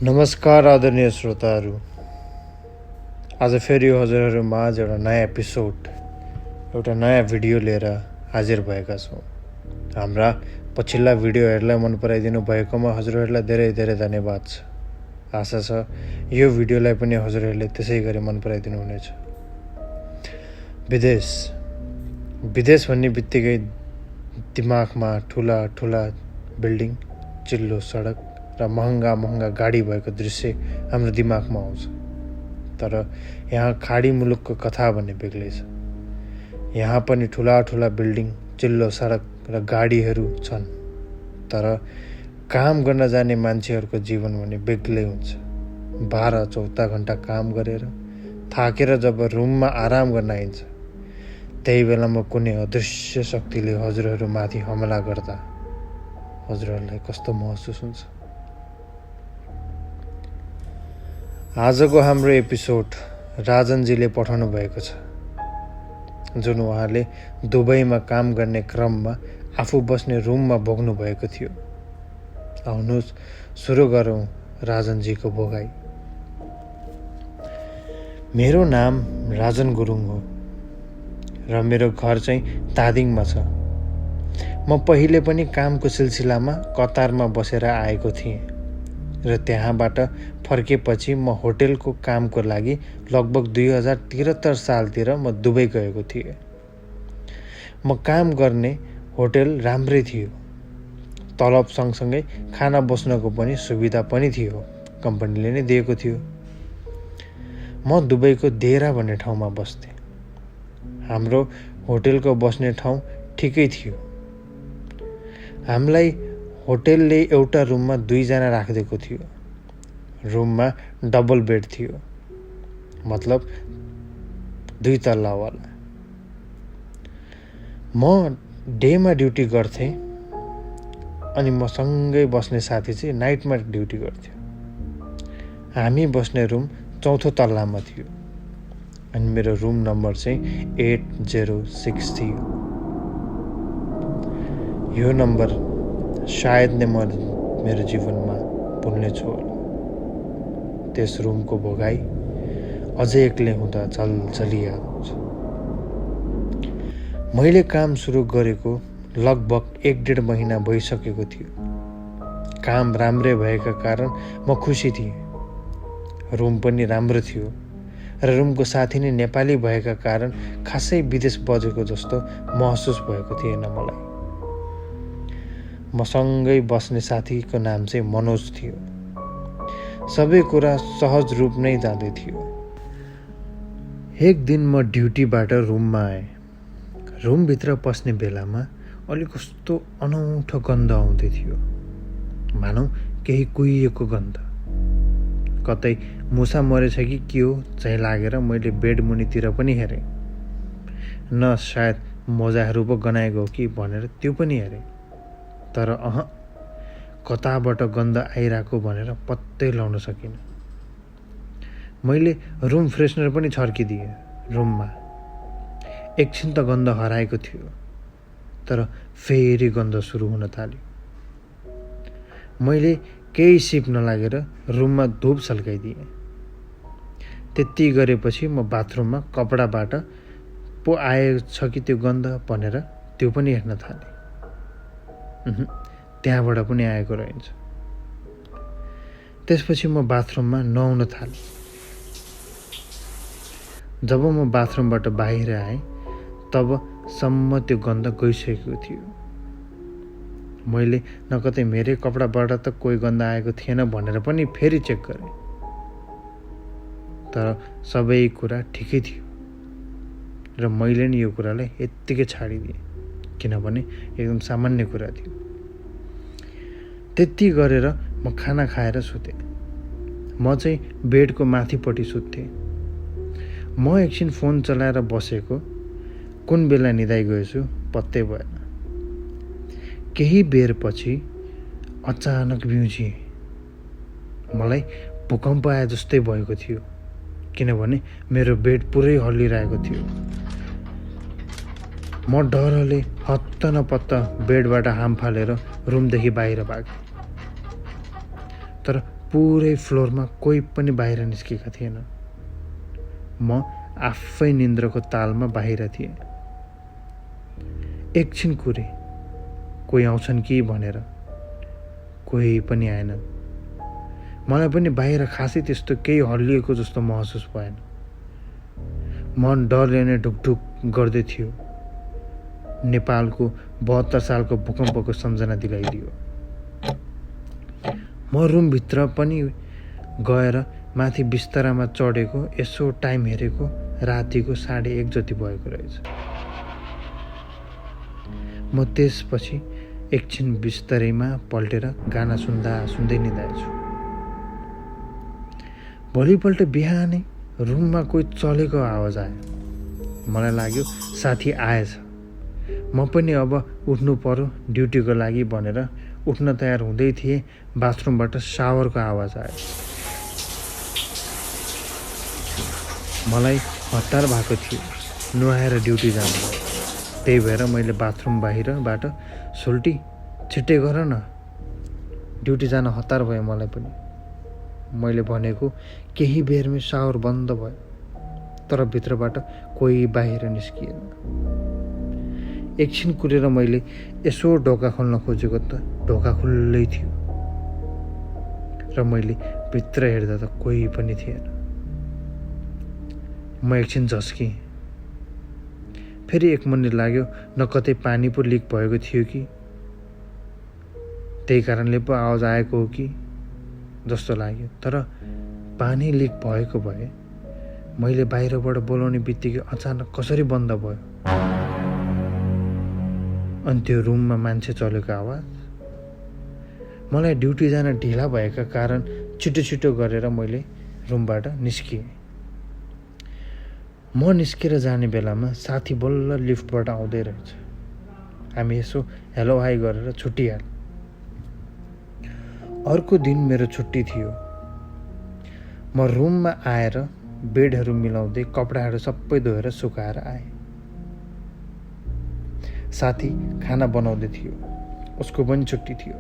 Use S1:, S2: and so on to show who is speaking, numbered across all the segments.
S1: नमस्कार आदरणीय श्रोताहरू, आज फेरि हजुरहरू माझ एउटा नयाँ एपिसोड, एउटा नयाँ भिडियो लिएर हाजिर भएका छौँ। हाम्रा पछिल्ला भिडियोहरूलाई मन पराइदिनु भएकोमा हजुरहरूलाई धेरै धेरै धन्यवाद छ। आशा छ यो भिडियोलाई पनि हजुरहरूले त्यसै गरी मन पराइदिनु हुनेछ। विदेश भन्ने बित्तिकै दिमागमा ठुला ठुला बिल्डिङ, चिल्लो सडक र महँगा गाडी भएको दृश्य हाम्रो दिमागमा आउँछ। तर यहाँ खाडी मुलुकको कथा भन्ने बेग्लै छ। यहाँ पनि ठुला ठुला बिल्डिङ, चिल्लो सडक र गाडीहरू छन्, तर काम गर्न जाने मान्छेहरूको जीवन भने बेग्लै हुन्छ। 12-14 घन्टा काम गरेर थाकेर जब रुममा आराम गर्न आइन्छ, त्यही बेलामा कुनै अदृश्य शक्तिले हजुरहरूमाथि हमला गर्दा हजुरहरूलाई कस्तो महसुस हुन्छ? आजको हाम्रो एपिसोड राजनजीले पठाउनु भएको छ, जुन उहाँले दुबईमा काम गर्ने क्रममा आफू बस्ने रुममा भोग्नु भएको थियो। आउनुहोस् सुरु गरौँ राजनजीको भोगाई। मेरो नाम राजन गुरुङ हो र मेरो घर चाहिँ तादिङमा छ। म पहिले पनि कामको सिलसिलामा कतारमा बसेर आएको थिएँ र त्यहाँबाट फर्केपछि म होटेलको कामको लागि लगभग 2073 सालतिर म दुबई गएको थिएँ। म काम गर्ने होटेल राम्रै थियो, तलब सँगसँगै खाना बस्नको पनि सुविधा पनि थियो, कम्पनीले नै दिएको थियो। म दुबईको देरा भन्ने ठाउँमा बस्थेँ। हाम्रो होटेलको बस्ने ठाउँ ठिकै थियो। हामीलाई होटेलले एउटा रुममा 2 जना राखिदिएको थियो। रुममा डबल बेड थियो, मतलब 2 तल्लावाला। म डेमा ड्युटी गर्थेँ अनि मसँगै बस्ने साथी चाहिँ नाइटमा ड्युटी गर्थ्यो। हामी बस्ने रुम 4थो तल्लामा थियो अनि मेरो रुम नम्बर चाहिँ 806 थियो। यो नम्बर सायद नै म मेरो जीवनमा भुल्ने छु होला। त्यस रुमको भोगाई अझै एक्लै हुँदा झलझली याद आउँछ। मैले काम सुरु गरेको लगभग 1-1.5 महिना भइसकेको थियो। काम राम्रै भएका कारण म खुसी थिएँ। रुम पनि राम्रो थियो र रुमको साथी नै नेपाली भएका कारण खासै विदेश बजेको जस्तो महसुस भएको थिएन मलाई। मसँगै बस्ने साथीको नाम चाहिँ मनोज थियो। सबै कुरा सहज रूप नै जाँदै थियो। एक दिन म ड्युटीबाट रुममा आएँ। रुमभित्र पस्ने बेलामा अलि कस्तो अनौठो गन्ध आउँदै थियो, मानौ केही कुहिएको गन्ध। कतै मुसा मरेछ कि के हो चाहिँ लागेर मैले बेड मुनितिर पनि हेरेँ। न सायद मोजाहरू पो गनाएको हो कि भनेर त्यो पनि हेरेँ, तर कताबाट गन्ध आइरहेको भनेर पत्तै लाउन सकिनँ। मैले रुम फ्रेसनर पनि छर्किदिएँ रुममा। एकछिन त गन्ध हराएको थियो, तर फेरि गन्ध सुरु हुन थाल्यो। मैले केही सिप नलागेर रुममा धुप सल्काइदिएँ। त्यति गरेपछि म बाथरुममा कपडाबाट पो आएछ कि त्यो गन्ध भनेर त्यो पनि हेर्न थालेँ। त्यहाँबाट पनि आएको रहेछ। त्यसपछि म बाथरुममा नुहाउन थालेँ। जब म बाथरुमबाट बाहिर आएँ तब सम्म त्यो गन्ध गइसकेको थियो। मैले न कतै मेरै कपडाबाट त कोही गन्ध आएको थिएन भनेर पनि फेरि चेक गरेँ, तर सबै कुरा ठिकै थियो र मैले नि यो कुरालाई यत्तिकै छाडिदिएँ, किनभने एकदम सामान्य कुरा थियो। त्यति गरेर म खाना खाएर सुतेँ। म चाहिँ बेडको माथिपट्टि सुत्थेँ। म एकछिन फोन चलाएर बसेको कुन बेला निदाइ गएछु पत्तै भएन। केही बेरपछि अचानक बिउजिएँ। मलाई भूकम्प आए जस्तै भएको थियो, किनभने मेरो बेड पुरै हल्लिरहेको थियो। म डरले हत्त न पत्त बेडबाट हाम फालेर रुमदेखि बाहिर भागेँ। तर पुरै फ्लोरमा कोही पनि बाहिर निस्केका थिएन। म आफै निन्द्राको तालमा बाहिर थिएँ। एकछिन कुरे, कोही आउँछन् कि भनेर, कोही पनि आएनन्। मलाई पनि बाहिर खासै त्यस्तो केही हल्लिएको जस्तो महसुस भएन। मन डरले नै ढुकढुक गर्दै थियो। नेपालको 72 सालको भूकम्पको सम्झना दिलाइदियो। म रुमभित्र पनि गएर माथि बिस्तारामा चढेको, यसो टाइम हेरेको, रातिको 1:30 जति भएको रहेछ। म त्यसपछि एकछिन बिस्तरैमा पल्टेर गाना सुन्दा सुन्दै निदाएछु। भोलिपल्ट बिहानै रुममा कोही चलेको आवाज आयो। मलाई लाग्यो साथी आएछ। म पनि अब उठ्नु पर्यो ड्युटीको लागि भनेर उठ्न तयार हुँदै थिएँ। बाथरुमबाट सावरको आवाज आयो। मलाई हतार भएको थियो नुहाएर ड्युटी जानु। त्यही भएर मैले बाथरुम बाहिरबाट, सोल्टी छिट्टै गर न, ड्युटी जान हतार भयो मलाई पनि। मैले भनेको केही बेरमै सावर बन्द भयो, तर भित्रबाट कोही बाहिर निस्किएन। एकछिन कुरेर मैले यसो ढोका खोल्न खोजेको त ढोका खुल्लै थियो र मैले भित्र हेर्दा त कोही पनि थिएन। म एकछिन झस्केँ। फेरि 1 मिनट लाग्यो। न कतै पानी पो लिक भएको थियो कि त्यही कारणले पो आवाज आएको हो कि जस्तो लाग्यो। तर पानी लिक भएको भए मैले बाहिरबाट बोलाउने बित्तिकै अचानक कसरी बन्द भयो? अनि त्यो रुममा मान्छे चलेको आवाज। मलाई ड्युटी जान ढिला भएका कारण छिटो छिटो गरेर मैले रुमबाट निस्किएँ। म निस्केर जाने बेलामा साथी बल्ल लिफ्टबाट आउँदै रहेछ। हामी यसो हेलो हाई गरेर छुट्टिहाल्यौँ। अर्को दिन मेरो छुट्टी थियो। म रुममा आएर बेडहरू मिलाउँदै कपडाहरू सबै धोएर सुकाएर आएँ। साथी खाना बनाउँदै थियो। उसको पनि छुट्टी थियो।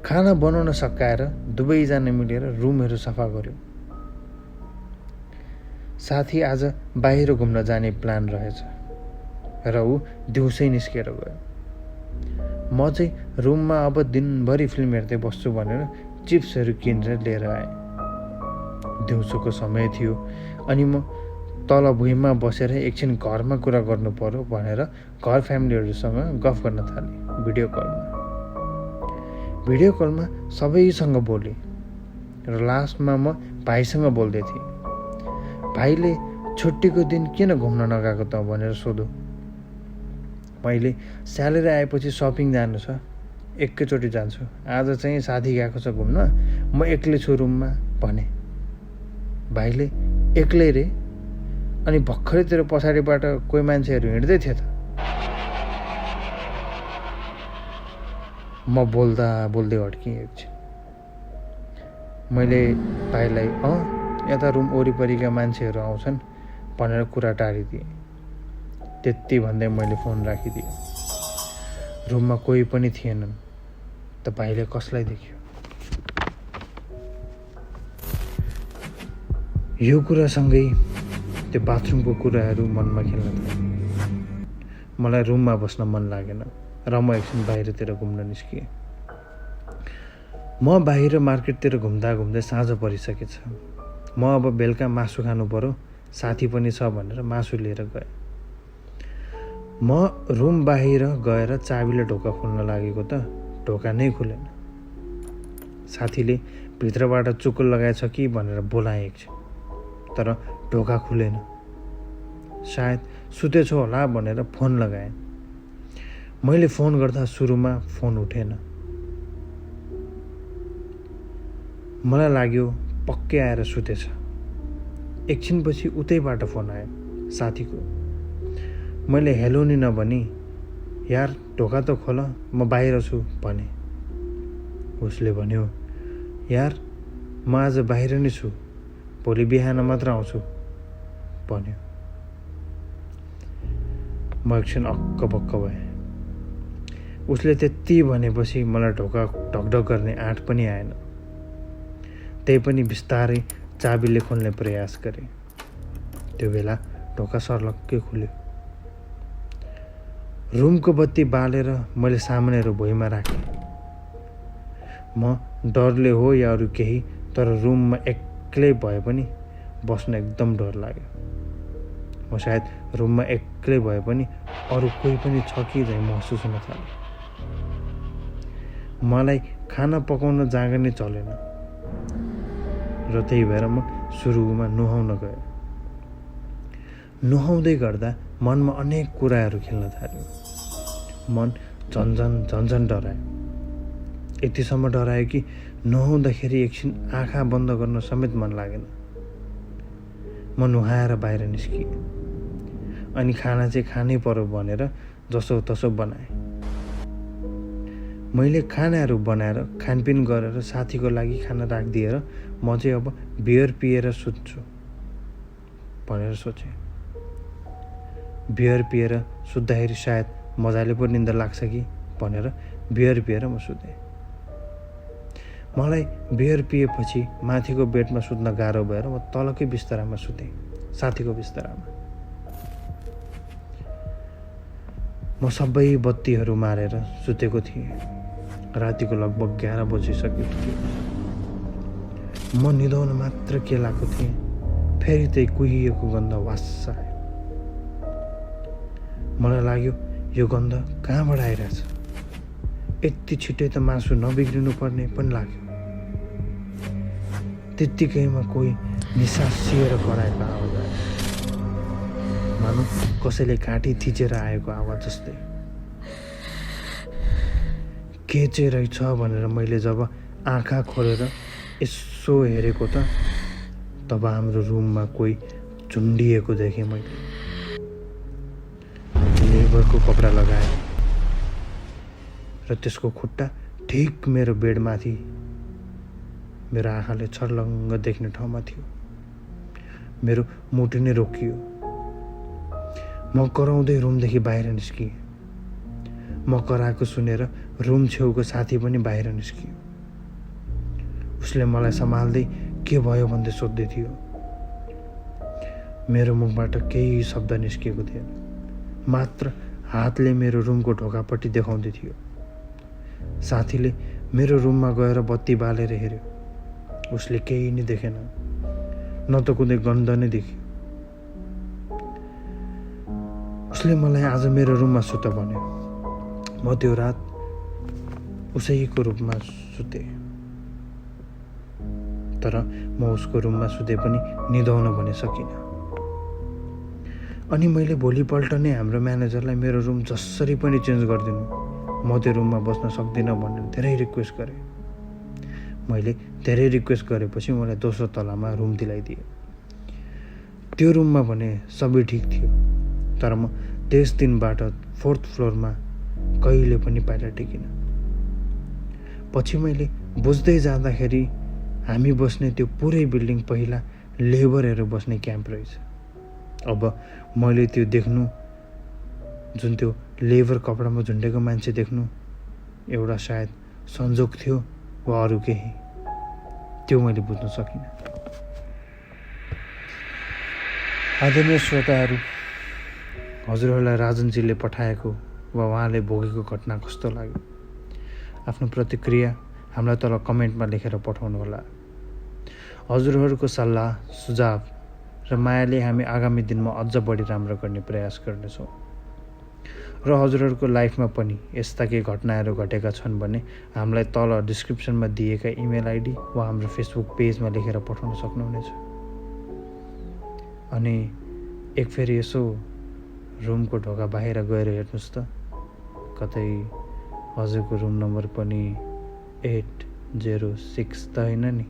S1: खाना बनाउन सकाएर दुवैजना मिलेर रुमहरू सफा गर्यौँ। साथी आज बाहिर घुम्न जाने प्लान रहेछ र ऊ दिउँसै निस्केर गयो। म चाहिँ रुममा अब दिनभरि फिल्म हेर्दै बस्छु भनेर चिप्सहरू किनेर लिएर आएँ। दिउँसोको समय थियो अनि म तल भुइँमा बसेर एकछिन घरमा कुरा गर्नु पर्यो भनेर घर फ्यामिलीहरूसँग गफ गर्न थालेँ भिडियो कलमा सबैसँग बोलेँ र लास्टमा म भाइसँग बोल्दै थिएँ। भाइले छुट्टीको दिन किन घुम्न नगएको त भनेर सोध्यो। मैले स्यालेरी आएपछि सपिङ जानु छ, एकैचोटि जान्छु, आज चाहिँ साथी गएको छ घुम्न, म एक्लै छु रुममा भने। भाइले एक्लै रे? अनि भर्खरैतिर पछाडिबाट कोही मान्छेहरू हिँड्दै थियो त? म बोल्दै अड्किएँ एकछिन। मैले भाइलाई यता रुम वरिपरिका मान्छेहरू आउँछन् भनेर कुरा टारिदिएँ। त्यति भन्दै मैले फोन राखिदिएँ। रुममा कोही पनि थिएनन्। त भाइले कसलाई देख्यो? यो कुरासँगै त्यो बाथरुमको कुराहरू मनमा खेल्न थाले। मलाई रुममा बस्न मन लागेन र म एकछिन बाहिरतिर घुम्न निस्किएँ। म बाहिर मार्केटतिर घुम्दा घुम्दै साँझ परिसकेछ। म अब बेलुका मासु खानु पर्यो, साथी पनि छ भनेर मासु लिएर गएँ। म रुम बाहिर गएर चाबीले ढोका खोल्न लागेको त ढोका नै खुलेन। साथीले भित्रबाट चुकुल लगाएछ कि भनेर बोलाएँ एकछिन, तर ढोका खुलेन। सायद सुतेछ होला भनेर फोन लगाएँ। मैले फोन गर्दा सुरुमा फोन उठेन। मलाई लाग्यो पक्कै आएर सुतेछ। एकछिनपछि उतैबाट फोन आयो साथीको। मैले हेलो नि नभनी यार ढोका त खोल, म बाहिर छु भने। उसले भन्यो यार म आज बाहिर नै छु, भोलि बिहान मात्र आउँछु भन्यो। म एकछिन अक्कबक्क भएँ। उसले त्यति भनेपछि मलाई ढोका ढकढक गर्ने आँट पनि आएन। त्यही पनि बिस्तारै चाबीले खोल्ने प्रयास गरेँ। त्यो बेला ढोका सर्लक्कै खुल्यो। रुमको बत्ती बालेर मैले सामानहरू भुइँमा राखेँ। म डरले हो या अरू केही, तर रुममा एक्लै भए पनि बस्न एकदम डर लाग्यो। म सायद रुममा एक्लै भए पनि अरू कोही पनि छ कि झैँ महसुस हुन थाल्यो। मलाई खाना पकाउन जाँगर चलेन र त्यही भएर म सुरुमा नुहाउन गएँ। नुहाउँदै गर्दा मनमा अनेक कुराहरू खेल्न थाल्यो। मन झन्झन डरायो। यतिसम्म डरायो कि नुहाउँदाखेरि एकछिन आँखा बन्द गर्न समेत मन लागेन। म नुहाएर बाहिर निस्किएँ अनि खाना चाहिँ खानै पर्यो भनेर जसो तसो बनाएँ। मैले खानाहरू बनाएर खानपिन गरेर साथीको लागि खाना राखिदिएर म चाहिँ अब बियर पिएर सुत्छु भनेर सोचेँ। बियर पिएर सुत्दाखेरि सायद मजाले पो निन्दा लाग्छ कि भनेर बियर पिएर म सुतेँ। मलाई बियर पिएपछि माथिको बेडमा सुत्न गाह्रो भएर म तलकै बिस्तारामा सुतेँ, साथीको बिस्तारामा। म सबै बत्तीहरू मारेर सुतेको थिएँ। रातिको लगभग 11 बजिसकेको थियो। म निदाउन मात्र केलाएको थिएँ, फेरि त्यही कुहिएको गन्ध वास्स आयो। मलाई लाग्यो यो गन्ध कहाँबाट आइरहेछ। यति छिट्टै त मासु नबिग्रिनु पर्ने पनि लाग्यो। त्यत्तिकैमा कोही निसासिएर कराएको आवाज आयो, मानौ कसैले काँटी थिचेर आएको आवाज जस्तै। के चाहिँ रहेछ भनेर मैले जब आँखा खोलेर यसो हेरेको तब हाम्रो रुममा कोही झुन्डिएको देखेँ मैले। लेबरको कपडा लगाए र त्यसको खुट्टा ठिक मेरो बेडमाथि मेरो आँखाले छर्लङ्ग देख्ने ठाउँमा थियो। मेरो मुटु नै रोकियो। म कराउँदै रुमदेखि बाहिर निस्किएँ। म कराएको सुनेर रुम छेउको साथी पनि बाहिर निस्कियो। उसले मलाई सम्हाल्दै के भयो भन्दै सोध्दै थियो। मेरो मुखबाट केही शब्द निस्किएको थिएन, मात्र हातले मेरो रुमको ढोकापट्टि देखाउँदै थियो। साथीले मेरो रुममा गएर बत्ती बालेर हेऱ्यो। उसले केही नै देखेन, न त कुनै गन्ध नै देख्यो। उसले मलाई आज मेरो रुममा सुत भन्यो। म त्यो रात उसैको रूपमा सुतेँ, तर म उसको रुममा सुते पनि निदाउन भने सकिनँ। अनि मैले भोलिपल्ट नै हाम्रो म्यानेजरलाई मेरो रुम जसरी पनि चेन्ज गरिदिनु, म त्यो रुममा बस्न सक्दिनँ भनेर धेरै रिक्वेस्ट गरेँ। मैले धेरै रिक्वेस्ट गरेपछि मलाई दोस्रो तलामा रुम दिलाइदिए। त्यो रुममा भने सबै ठिक थियो, तर म त्यस दिनबाट 4th फ्लोरमा कहिले पनि पाइला टेकिनँ। पछि मैले बुझ्दै जाँदाखेरि हामी बस्ने त्यो पुरै बिल्डिङ पहिला लेबरहरू बस्ने क्याम्प रहेछ। अब मैले त्यो देख्नु, जुन त्यो लेबर कपडामा झुन्डेको मान्छे देख्नु, एउटा सायद संजोग थियो वा अरू केही, त्यो मैले बुझ्न सकिनँ। आदरणीय श्रोताहरू, हजुरहरूलाई राजनजीले पठाएको वा उहाँले भोगेको घटना कस्तो लाग्यो? आफ्नो प्रतिक्रिया हामीलाई तल कमेन्टमा लेखेर पठाउनुहोला। हजुरहरूको सल्लाह, सुझाव र मायाले हामी आगामी दिनमा अझ बढी राम्रो गर्ने प्रयास गर्नेछौँ। र हजुरहरूको लाइफमा पनि यस्ता केही घटनाहरू घटेका छन् भने हामीलाई तल डिस्क्रिप्सनमा दिएका इमेल आइडी वा हाम्रो फेसबुक पेजमा लेखेर पठाउन सक्नुहुनेछ। अनि एक फेरि यसो रुमको ढोका बाहिर गएर हेर्नुहोस् त, कतै हजुरको रुम नम्बर पनि 806 त होइन नि।